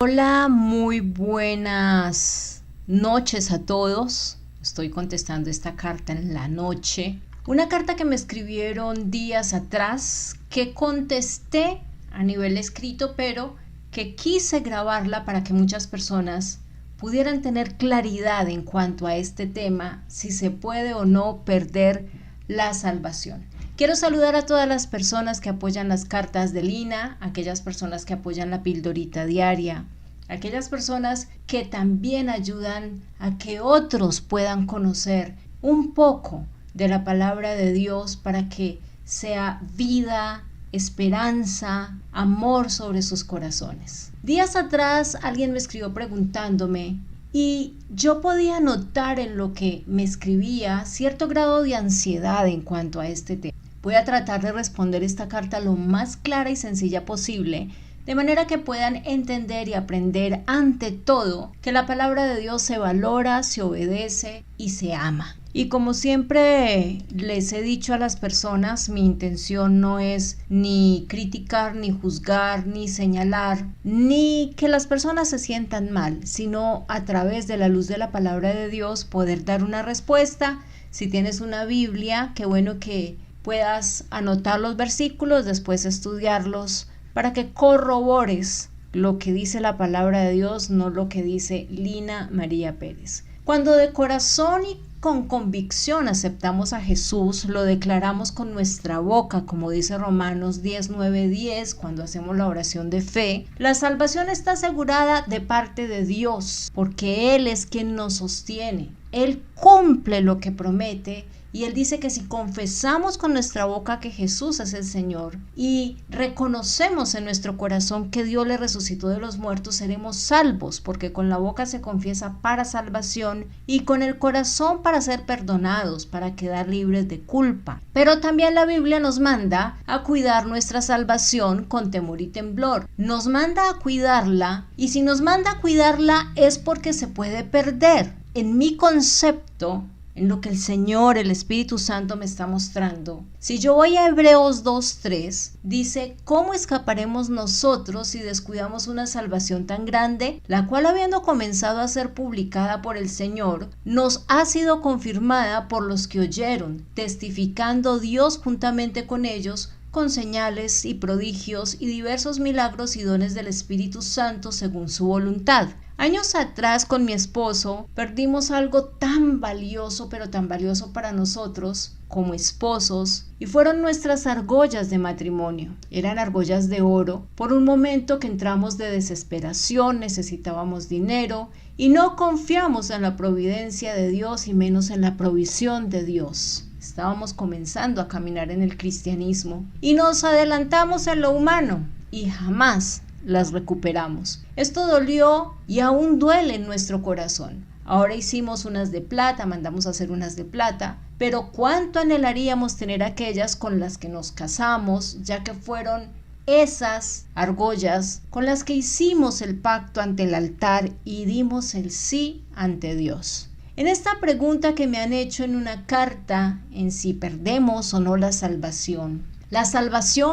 Hola, muy buenas noches a todos. Estoy contestando esta carta en la noche. Una carta que me escribieron días atrás, que contesté a nivel escrito, pero que quise grabarla para que muchas personas pudieran tener claridad en cuanto a este tema, si se puede o no perder la salvación. Quiero saludar a todas las personas que apoyan las cartas de Lina, aquellas personas que apoyan la pildorita diaria, aquellas personas que también ayudan a que otros puedan conocer un poco de la palabra de Dios para que sea vida, esperanza, amor sobre sus corazones. Días atrás alguien me escribió preguntándome y yo podía notar en lo que me escribía cierto grado de ansiedad en cuanto a este tema. Voy a tratar de responder esta carta lo más clara y sencilla posible, de manera que puedan entender y aprender ante todo que la palabra de Dios se valora, se obedece y se ama. Y como siempre les he dicho a las personas, mi intención no es ni criticar, ni juzgar, ni señalar, ni que las personas se sientan mal, sino a través de la luz de la palabra de Dios poder dar una respuesta. Si tienes una Biblia, qué bueno que puedas anotar los versículos, después estudiarlos para que corrobores lo que dice la palabra de Dios, no lo que dice Lina María Pérez. Cuando de corazón y con convicción aceptamos a Jesús, lo declaramos con nuestra boca, como dice Romanos 10:9-10, cuando hacemos la oración de fe, la salvación está asegurada de parte de Dios, porque Él es quien nos sostiene. Él cumple lo que promete. Y Él dice que si confesamos con nuestra boca que Jesús es el Señor y reconocemos en nuestro corazón que Dios le resucitó de los muertos, seremos salvos, porque con la boca se confiesa para salvación y con el corazón para ser perdonados, para quedar libres de culpa. Pero también la Biblia nos manda a cuidar nuestra salvación con temor y temblor. Nos manda a cuidarla, y si nos manda a cuidarla es porque se puede perder. En mi concepto, en lo que el Señor, el Espíritu Santo me está mostrando. Si yo voy a Hebreos 2:3, dice, ¿cómo escaparemos nosotros si descuidamos una salvación tan grande, la cual habiendo comenzado a ser publicada por el Señor, nos ha sido confirmada por los que oyeron, testificando Dios juntamente con ellos, con señales y prodigios y diversos milagros y dones del Espíritu Santo según su voluntad? Años atrás con mi esposo perdimos algo tan valioso, pero tan valioso para nosotros como esposos, y fueron nuestras argollas de matrimonio. Eran argollas de oro. Por un momento que entramos de desesperación, necesitábamos dinero y no confiamos en la providencia de Dios y menos en la provisión de Dios. Estábamos comenzando a caminar en el cristianismo y nos adelantamos en lo humano y jamás las recuperamos. Esto dolió y aún duele en nuestro corazón. Ahora hicimos unas de plata, mandamos a hacer unas de plata, pero cuánto anhelaríamos tener aquellas con las que nos casamos, ya que fueron esas argollas con las que hicimos el pacto ante el altar y dimos el sí ante Dios. En esta pregunta que me han hecho en una carta, en si perdemos o no la salvación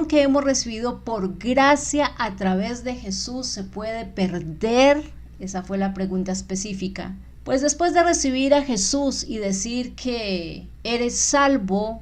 que hemos recibido por gracia a través de Jesús, ¿se puede perder? Esa fue la pregunta específica. Pues después de recibir a Jesús y decir que eres salvo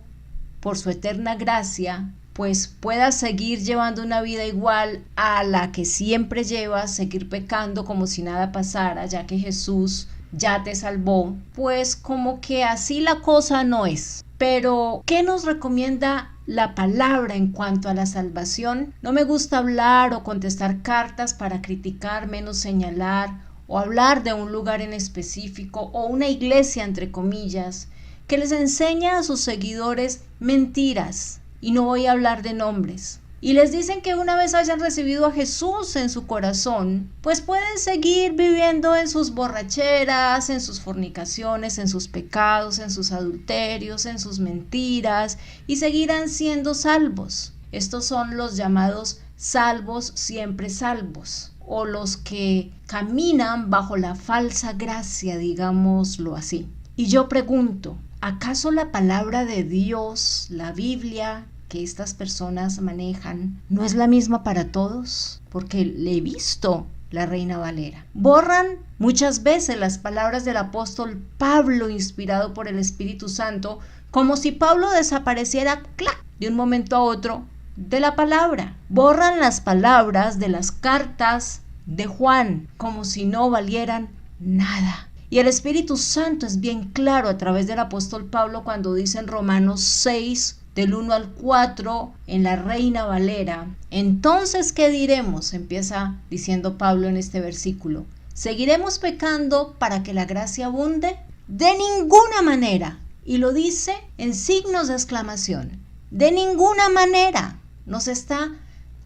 por su eterna gracia, pues puedas seguir llevando una vida igual a la que siempre llevas, seguir pecando como si nada pasara, ya que Jesús ya te salvó, pues como que así la cosa no es. Pero, ¿qué nos recomienda la palabra en cuanto a la salvación? No me gusta hablar o contestar cartas para criticar, menos señalar, o hablar de un lugar en específico o una iglesia, entre comillas, que les enseña a sus seguidores mentiras, y no voy a hablar de nombres. Y les dicen que una vez hayan recibido a Jesús en su corazón, pues pueden seguir viviendo en sus borracheras, en sus fornicaciones, en sus pecados, en sus adulterios, en sus mentiras, y seguirán siendo salvos. Estos son los llamados salvos siempre salvos, o los que caminan bajo la falsa gracia, digámoslo así. Y yo pregunto, ¿acaso la palabra de Dios, la Biblia, que estas personas manejan, no es la misma para todos? Porque le he visto la Reina Valera. Borran muchas veces las palabras del apóstol Pablo, inspirado por el Espíritu Santo, como si Pablo desapareciera ¡clac!, de un momento a otro de la palabra. Borran las palabras de las cartas de Juan, como si no valieran nada. Y el Espíritu Santo es bien claro a través del apóstol Pablo cuando dice en Romanos 6, del 1 al 4, en la Reina Valera: entonces, ¿qué diremos? Empieza diciendo Pablo en este versículo. ¿Seguiremos pecando para que la gracia abunde? De ninguna manera. Y lo dice en signos de exclamación. De ninguna manera. Nos está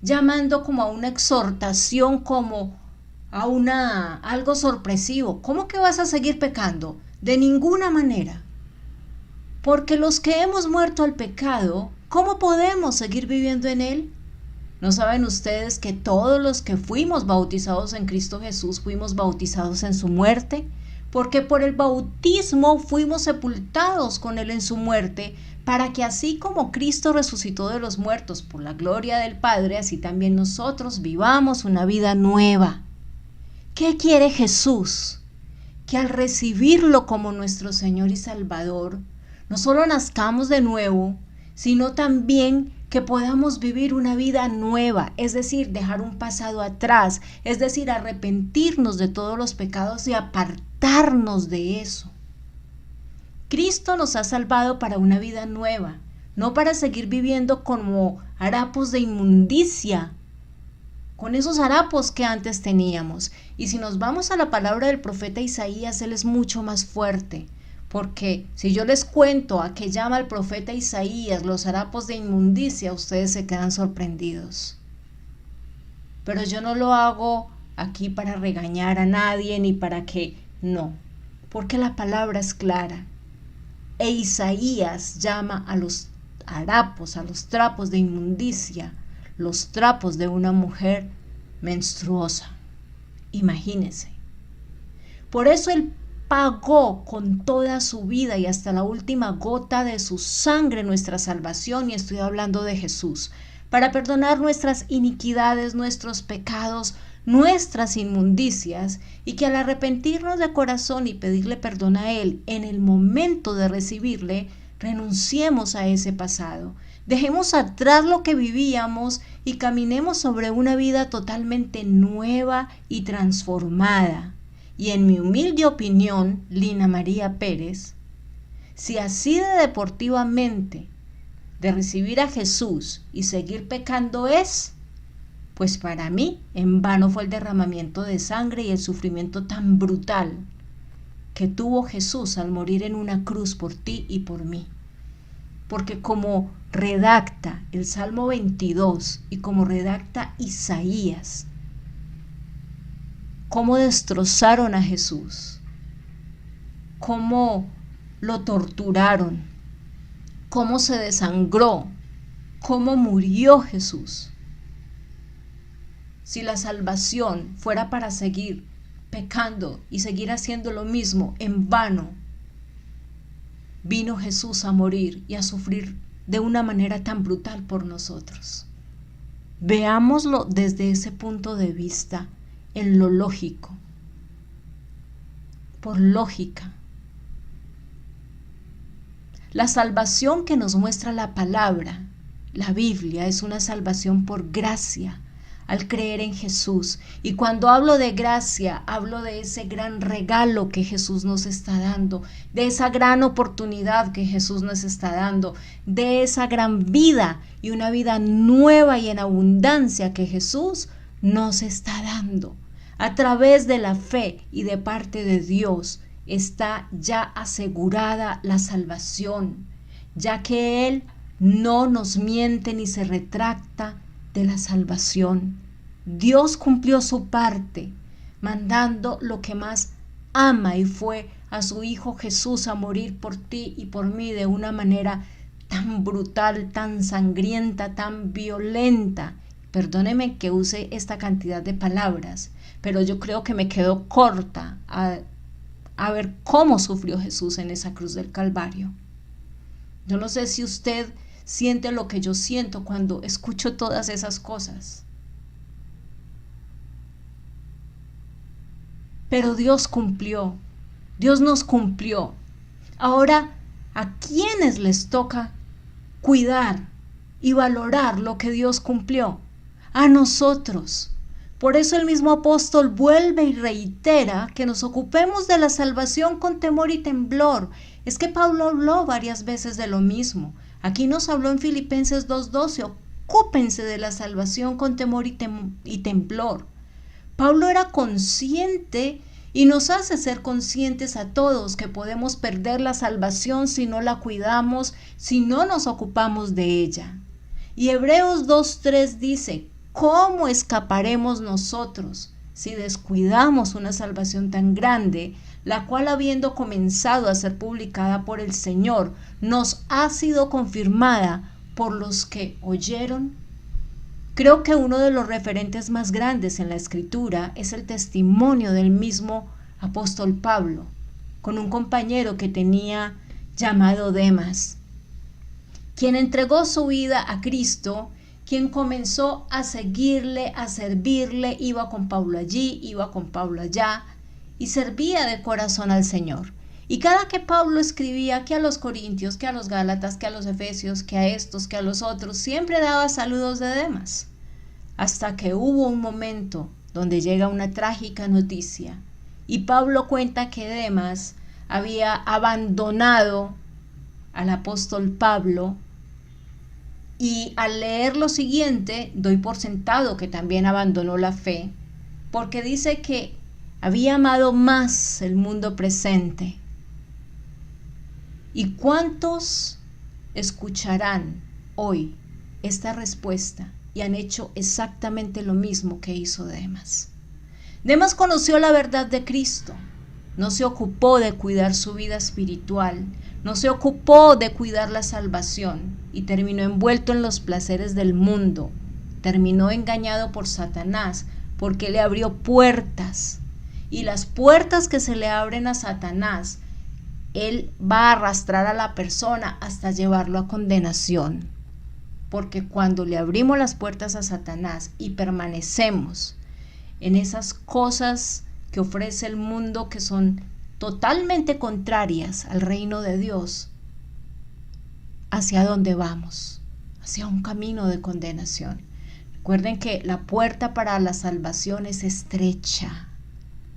llamando como a una exhortación, como a algo sorpresivo. ¿Cómo que vas a seguir pecando? De ninguna manera. Porque los que hemos muerto al pecado, ¿cómo podemos seguir viviendo en él? ¿No saben ustedes que todos los que fuimos bautizados en Cristo Jesús fuimos bautizados en su muerte? Porque por el bautismo fuimos sepultados con él en su muerte, para que así como Cristo resucitó de los muertos por la gloria del Padre, así también nosotros vivamos una vida nueva. ¿Qué quiere Jesús? Que al recibirlo como nuestro Señor y Salvador, no solo nazcamos de nuevo, sino también que podamos vivir una vida nueva, es decir, dejar un pasado atrás, es decir, arrepentirnos de todos los pecados y apartarnos de eso. Cristo nos ha salvado para una vida nueva, no para seguir viviendo como harapos de inmundicia, con esos harapos que antes teníamos. Y si nos vamos a la palabra del profeta Isaías, él es mucho más fuerte. Porque si yo les cuento a qué llama el profeta Isaías los harapos de inmundicia, ustedes se quedan sorprendidos. Pero yo no lo hago aquí para regañar a nadie ni para que... No, porque la palabra es clara. E Isaías llama a los harapos, a los trapos de inmundicia, los trapos de una mujer menstruosa. Imagínense. Por eso él pagó con toda su vida y hasta la última gota de su sangre nuestra salvación, y estoy hablando de Jesús, para perdonar nuestras iniquidades, nuestros pecados, nuestras inmundicias, y que al arrepentirnos de corazón y pedirle perdón a Él en el momento de recibirle, renunciemos a ese pasado. Dejemos atrás lo que vivíamos y caminemos sobre una vida totalmente nueva y transformada. Y en mi humilde opinión, Lina María Pérez, si así de deportivamente de recibir a Jesús y seguir pecando es, pues para mí en vano fue el derramamiento de sangre y el sufrimiento tan brutal que tuvo Jesús al morir en una cruz por ti y por mí. Porque como redacta el Salmo 22 y como redacta Isaías, cómo destrozaron a Jesús, cómo lo torturaron, cómo se desangró, cómo murió Jesús. Si la salvación fuera para seguir pecando y seguir haciendo lo mismo en vano, vino Jesús a morir y a sufrir de una manera tan brutal por nosotros. Veámoslo desde ese punto de vista, en lo lógico, por lógica. La salvación que nos muestra la palabra, la Biblia, es una salvación por gracia, al creer en Jesús. Y cuando hablo de gracia, hablo de ese gran regalo que Jesús nos está dando, de esa gran oportunidad que Jesús nos está dando, de esa gran vida y una vida nueva y en abundancia que Jesús nos está dando. A través de la fe y de parte de Dios está ya asegurada la salvación, ya que Él no nos miente ni se retracta de la salvación. Dios cumplió su parte, mandando lo que más ama, y fue a su Hijo Jesús a morir por ti y por mí de una manera tan brutal, tan sangrienta, tan violenta. Perdóneme que use esta cantidad de palabras, pero yo creo que me quedo corta a ver cómo sufrió Jesús en esa cruz del Calvario. Yo no sé si usted siente lo que yo siento cuando escucho todas esas cosas. pero Dios cumplió. Dios nos cumplió. Ahora, ¿a quiénes les toca cuidar y valorar lo que Dios cumplió? A nosotros. Por eso el mismo apóstol vuelve y reitera que nos ocupemos de la salvación con temor y temblor. Es que Pablo habló varias veces de lo mismo. Aquí nos habló en Filipenses 2:12, ocúpense de la salvación con temor y temblor. Pablo era consciente y nos hace ser conscientes a todos que podemos perder la salvación si no la cuidamos, si no nos ocupamos de ella. Y Hebreos 2:3 dice, ¿cómo escaparemos nosotros si descuidamos una salvación tan grande, la cual habiendo comenzado a ser publicada por el Señor, nos ha sido confirmada por los que oyeron? Creo que uno de los referentes más grandes en la Escritura es el testimonio del mismo apóstol Pablo, con un compañero que tenía llamado Demas, quien entregó su vida a Cristo, quien comenzó a seguirle, a servirle, iba con Pablo allí, iba con Pablo allá, y servía de corazón al Señor. Y cada que Pablo escribía, que a los corintios, que a los gálatas, que a los efesios, que a estos, que a los otros, siempre daba saludos de Demas. Hasta que hubo un momento donde llega una trágica noticia. Y Pablo cuenta que Demas había abandonado al apóstol Pablo. Y al leer lo siguiente, doy por sentado que también abandonó la fe, porque dice que había amado más el mundo presente. ¿Y cuántos escucharán hoy esta respuesta y han hecho exactamente lo mismo que hizo Demas? Demas conoció la verdad de Cristo, no se ocupó de cuidar su vida espiritual, no se ocupó de cuidar la salvación y terminó envuelto en los placeres del mundo, terminó engañado por Satanás porque le abrió puertas, y las puertas que se le abren a Satanás, él va a arrastrar a la persona hasta llevarlo a condenación, porque cuando le abrimos las puertas a Satanás y permanecemos en esas cosas que ofrece el mundo que son totalmente contrarias al reino de Dios, ¿hacia dónde vamos? Hacia un camino de condenación. Recuerden que la puerta para la salvación es estrecha.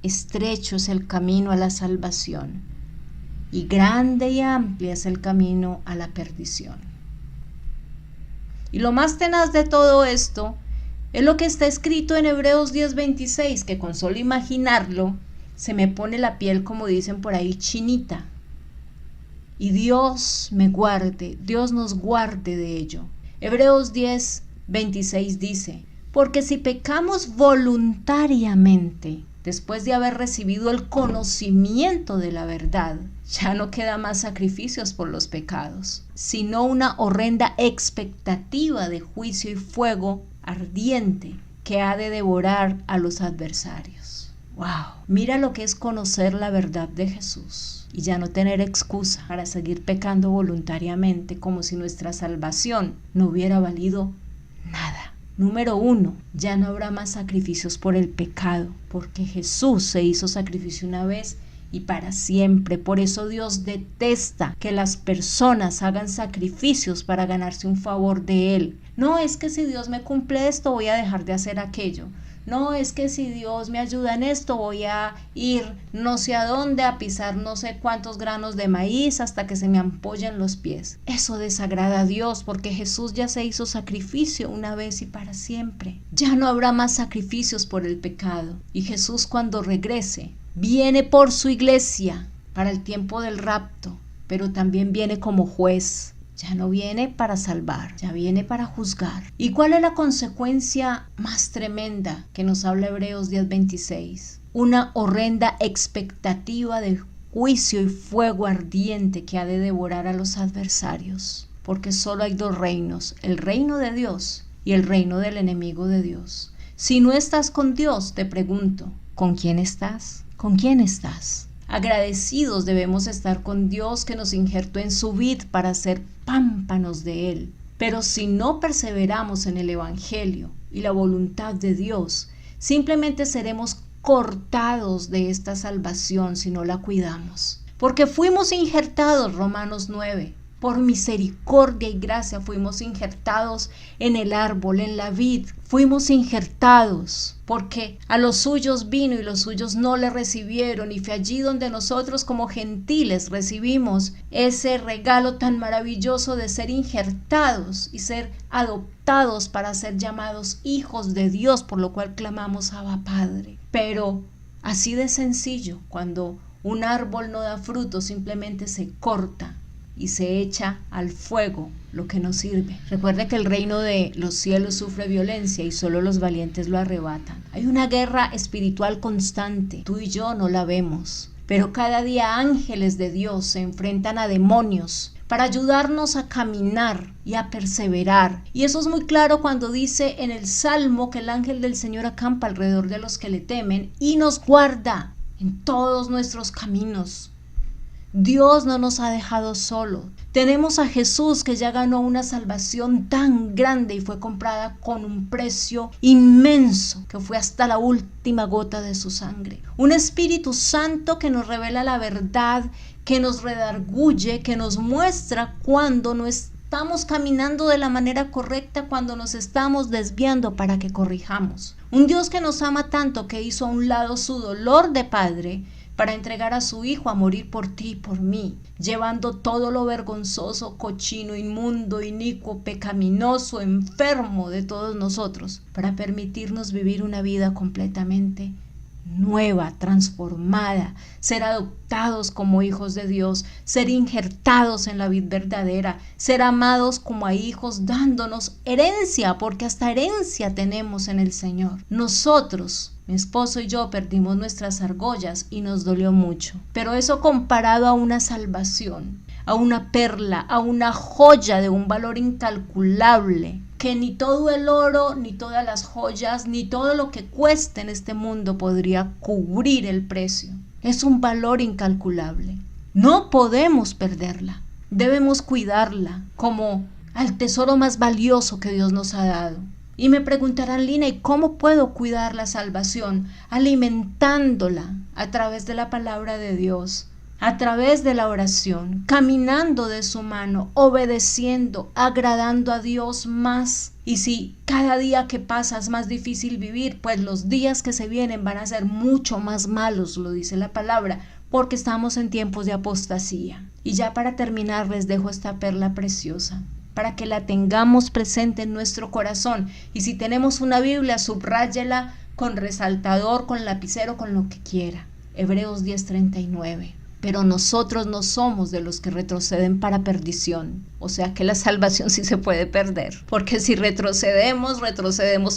Estrecho es el camino a la salvación y grande y amplio es el camino a la perdición. Y lo más tenaz de todo esto es lo que está escrito en Hebreos 10:26, que con solo imaginarlo se me pone la piel, como dicen por ahí, chinita. Y Dios me guarde, Dios nos guarde de ello. Hebreos 10:26 dice, porque si pecamos voluntariamente, después de haber recibido el conocimiento de la verdad, ya no queda más sacrificios por los pecados, sino una horrenda expectativa de juicio y fuego ardiente que ha de devorar a los adversarios. ¡Wow! Mira lo que es conocer la verdad de Jesús y ya no tener excusa para seguir pecando voluntariamente como si nuestra salvación no hubiera valido nada. Número 1, ya no habrá más sacrificios por el pecado, porque Jesús se hizo sacrificio una vez y para siempre. Por eso Dios detesta que las personas hagan sacrificios para ganarse un favor de Él. No es que si Dios me cumple esto voy a dejar de hacer aquello. No es que si Dios me ayuda en esto voy a ir no sé a dónde a pisar no sé cuántos granos de maíz hasta que se me ampollen los pies. Eso desagrada a Dios porque Jesús ya se hizo sacrificio una vez y para siempre. Ya no habrá más sacrificios por el pecado. Y Jesús cuando regrese viene por su iglesia para el tiempo del rapto, pero también viene como juez. Ya no viene para salvar, ya viene para juzgar. ¿Y cuál es la consecuencia más tremenda que nos habla Hebreos 10:26? Una horrenda expectativa de juicio y fuego ardiente que ha de devorar a los adversarios. Porque solo hay dos reinos, el reino de Dios y el reino del enemigo de Dios. Si no estás con Dios, te pregunto, ¿con quién estás? ¿Con quién estás? Agradecidos debemos estar con Dios que nos injertó en su vid para ser pámpanos de Él. Pero si no perseveramos en el Evangelio y la voluntad de Dios, simplemente seremos cortados de esta salvación si no la cuidamos. Porque fuimos injertados, Romanos 9. Por misericordia y gracia fuimos injertados en el árbol, en la vid. Fuimos injertados porque a los suyos vino y los suyos no le recibieron. Y fue allí donde nosotros como gentiles recibimos ese regalo tan maravilloso de ser injertados y ser adoptados para ser llamados hijos de Dios, por lo cual clamamos Abba Padre. Pero así de sencillo, cuando un árbol no da fruto, simplemente se corta y se echa al fuego lo que no sirve. Recuerde que el reino de los cielos sufre violencia y solo los valientes lo arrebatan. Hay una guerra espiritual constante, tú y yo no la vemos, pero cada día ángeles de Dios se enfrentan a demonios para ayudarnos a caminar y a perseverar. Y eso es muy claro cuando dice en el Salmo que el ángel del Señor acampa alrededor de los que le temen y nos guarda en todos nuestros caminos. Dios no nos ha dejado solo. Tenemos a Jesús que ya ganó una salvación tan grande y fue comprada con un precio inmenso que fue hasta la última gota de su sangre. Un Espíritu Santo que nos revela la verdad, que nos redarguye, que nos muestra cuando no estamos caminando de la manera correcta, cuando nos estamos desviando para que corrijamos. Un Dios que nos ama tanto que hizo a un lado su dolor de padre para entregar a su Hijo a morir por ti y por mí, llevando todo lo vergonzoso, cochino, inmundo, inicuo, pecaminoso, enfermo de todos nosotros, para permitirnos vivir una vida completamente nueva, transformada, ser adoptados como hijos de Dios, ser injertados en la vid verdadera, ser amados como a hijos, dándonos herencia, porque hasta herencia tenemos en el Señor. Nosotros, mi esposo y yo, perdimos nuestras argollas y nos dolió mucho, pero eso comparado a una salvación, a una perla, a una joya de un valor incalculable, que ni todo el oro, ni todas las joyas, ni todo lo que cueste en este mundo podría cubrir el precio. Es un valor incalculable. No podemos perderla. Debemos cuidarla como al tesoro más valioso que Dios nos ha dado. Y me preguntarán, Lina, ¿y cómo puedo cuidar la salvación? Alimentándola a través de la palabra de Dios, a través de la oración, caminando de su mano, obedeciendo, agradando a Dios más. Y si cada día que pasa es más difícil vivir, pues los días que se vienen van a ser mucho más malos, lo dice la palabra, porque estamos en tiempos de apostasía. Y ya para terminar les dejo esta perla preciosa, para que la tengamos presente en nuestro corazón. Y si tenemos una Biblia, subráyela con resaltador, con lapicero, con lo que quiera. Hebreos 10:39. Pero nosotros no somos de los que retroceden para perdición. O sea que la salvación sí se puede perder. Porque si retrocedemos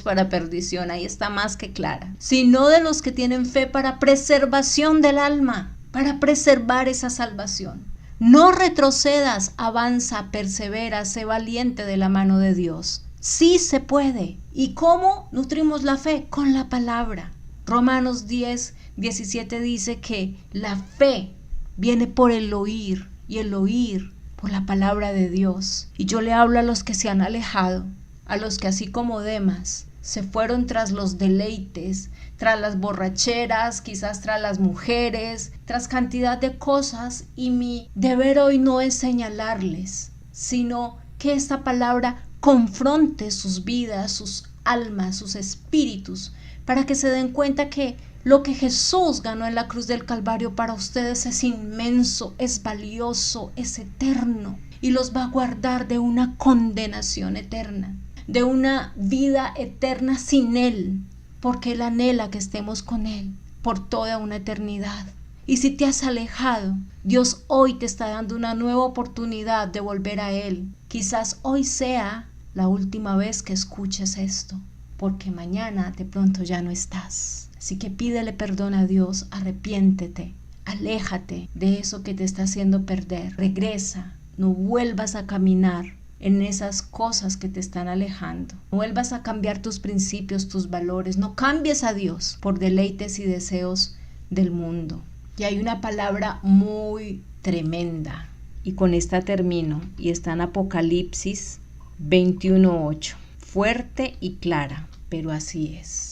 para perdición. Ahí está más que clara. Sino de los que tienen fe para preservación del alma. Para preservar esa salvación. No retrocedas, avanza, persevera, sé valiente de la mano de Dios. Sí se puede. ¿Y cómo nutrimos la fe? Con la palabra. Romanos 10:17 dice que la fe viene por el oír y el oír por la palabra de Dios. Y yo le hablo a los que se han alejado, a los que así como Demas se fueron tras los deleites, tras las borracheras, quizás tras las mujeres, tras cantidad de cosas, y mi deber hoy no es señalarles, sino que esta palabra confronte sus vidas, sus almas, sus espíritus, para que se den cuenta que lo que Jesús ganó en la cruz del Calvario para ustedes es inmenso, es valioso, es eterno y los va a guardar de una condenación eterna, de una vida eterna sin Él, porque Él anhela que estemos con Él por toda una eternidad. Y si te has alejado, Dios hoy te está dando una nueva oportunidad de volver a Él. Quizás hoy sea la última vez que escuches esto, porque mañana de pronto ya no estás. Así que pídele perdón a Dios, arrepiéntete, aléjate de eso que te está haciendo perder, regresa, no vuelvas a caminar en esas cosas que te están alejando, no vuelvas a cambiar tus principios, tus valores, no cambies a Dios por deleites y deseos del mundo. Y hay una palabra muy tremenda, y con esta termino, y está en Apocalipsis 21:8, fuerte y clara, pero así es.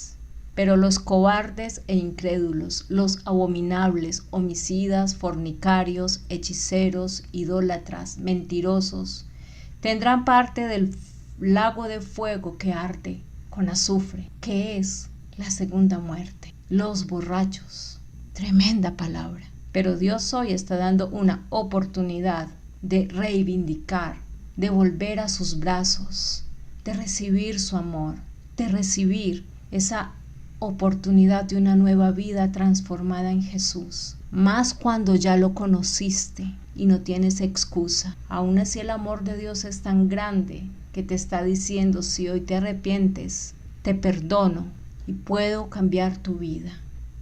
Pero los cobardes e incrédulos, los abominables, homicidas, fornicarios, hechiceros, idólatras, mentirosos, tendrán parte del lago de fuego que arde con azufre, que es la segunda muerte. Los borrachos, tremenda palabra. Pero Dios hoy está dando una oportunidad de reivindicar, de volver a sus brazos, de recibir su amor, de recibir esa oportunidad de una nueva vida transformada en Jesús. Más cuando ya lo conociste y no tienes excusa. Aún así el amor de Dios es tan grande que te está diciendo: si hoy te arrepientes, te perdono y puedo cambiar tu vida.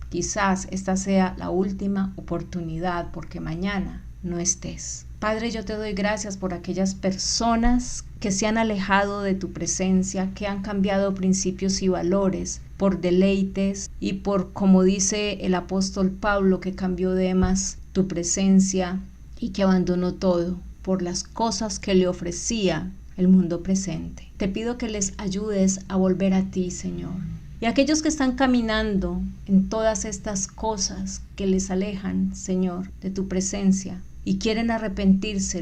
Quizás esta sea la última oportunidad porque mañana no estés. Padre, yo te doy gracias por aquellas personas que se han alejado de tu presencia, que han cambiado principios y valores por deleites y por, como dice el apóstol Pablo, que cambió Demas tu presencia y que abandonó todo por las cosas que le ofrecía el mundo presente. Te pido que les ayudes a volver a ti, Señor. Y aquellos que están caminando en todas estas cosas que les alejan, Señor, de tu presencia y quieren arrepentirse,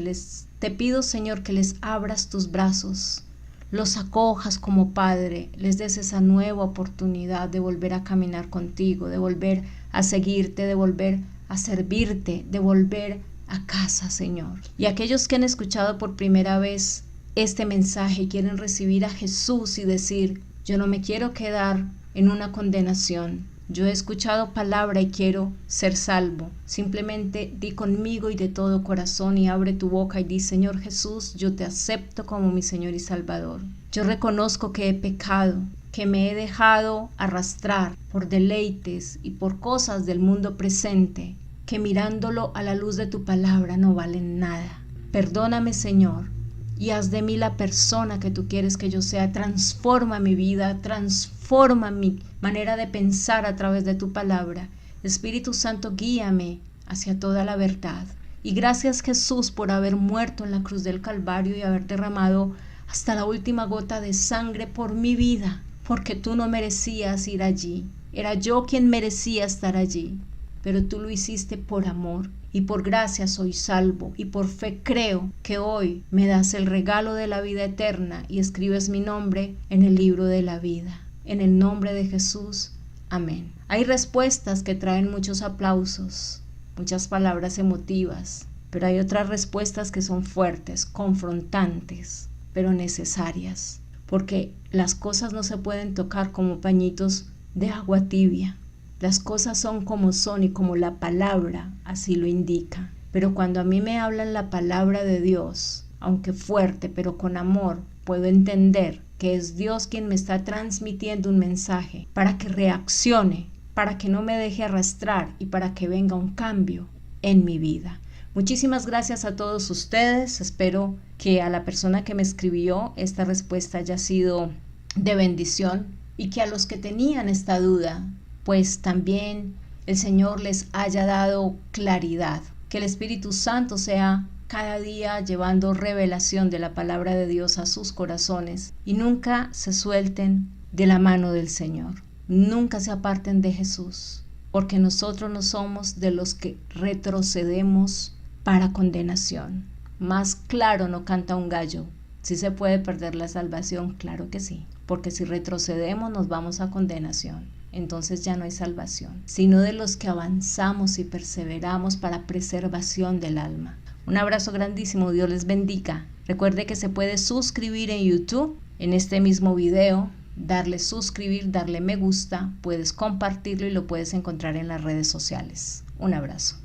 te pido, Señor, que les abras tus brazos, los acojas como Padre, les des esa nueva oportunidad de volver a caminar contigo, de volver a seguirte, de volver a servirte, de volver a casa, Señor. Y aquellos que han escuchado por primera vez este mensaje y quieren recibir a Jesús y decir: yo no me quiero quedar en una condenación. Yo he escuchado palabra y quiero ser salvo. Simplemente di conmigo y de todo corazón y abre tu boca y di: Señor Jesús, yo te acepto como mi Señor y Salvador. Yo reconozco que he pecado, que me he dejado arrastrar por deleites y por cosas del mundo presente, que mirándolo a la luz de tu palabra no valen nada. Perdóname, Señor, y haz de mí la persona que tú quieres que yo sea. Transforma mi vida, transforma mi manera de pensar a través de tu palabra. Espíritu Santo, guíame hacia toda la verdad. Y gracias, Jesús, por haber muerto en la cruz del Calvario y haber derramado hasta la última gota de sangre por mi vida, porque tú no merecías ir allí. Era yo quien merecía estar allí, pero tú lo hiciste por amor. Y por gracia soy salvo, y por fe creo que hoy me das el regalo de la vida eterna y escribes mi nombre en el libro de la vida. En el nombre de Jesús, amén. Hay respuestas que traen muchos aplausos, muchas palabras emotivas, pero hay otras respuestas que son fuertes, confrontantes, pero necesarias, porque las cosas no se pueden tocar como pañitos de agua tibia. Las cosas son como son y como la palabra así lo indica. Pero cuando a mí me hablan la palabra de Dios, aunque fuerte, pero con amor, puedo entender que es Dios quien me está transmitiendo un mensaje para que reaccione, para que no me deje arrastrar y para que venga un cambio en mi vida. Muchísimas gracias a todos ustedes. Espero que a la persona que me escribió esta respuesta haya sido de bendición y que a los que tenían esta duda, pues también el Señor les haya dado claridad. Que el Espíritu Santo sea cada día llevando revelación de la palabra de Dios a sus corazones y nunca se suelten de la mano del Señor. Nunca se aparten de Jesús, porque nosotros no somos de los que retrocedemos para condenación. Más claro no canta un gallo. ¿Sí se puede perder la salvación? Claro que sí, porque si retrocedemos nos vamos a condenación. Entonces ya no hay salvación, sino de los que avanzamos y perseveramos para preservación del alma. Un abrazo grandísimo, Dios les bendiga. Recuerde que se puede suscribir en YouTube, en este mismo video, darle suscribir, darle me gusta, puedes compartirlo y lo puedes encontrar en las redes sociales. Un abrazo.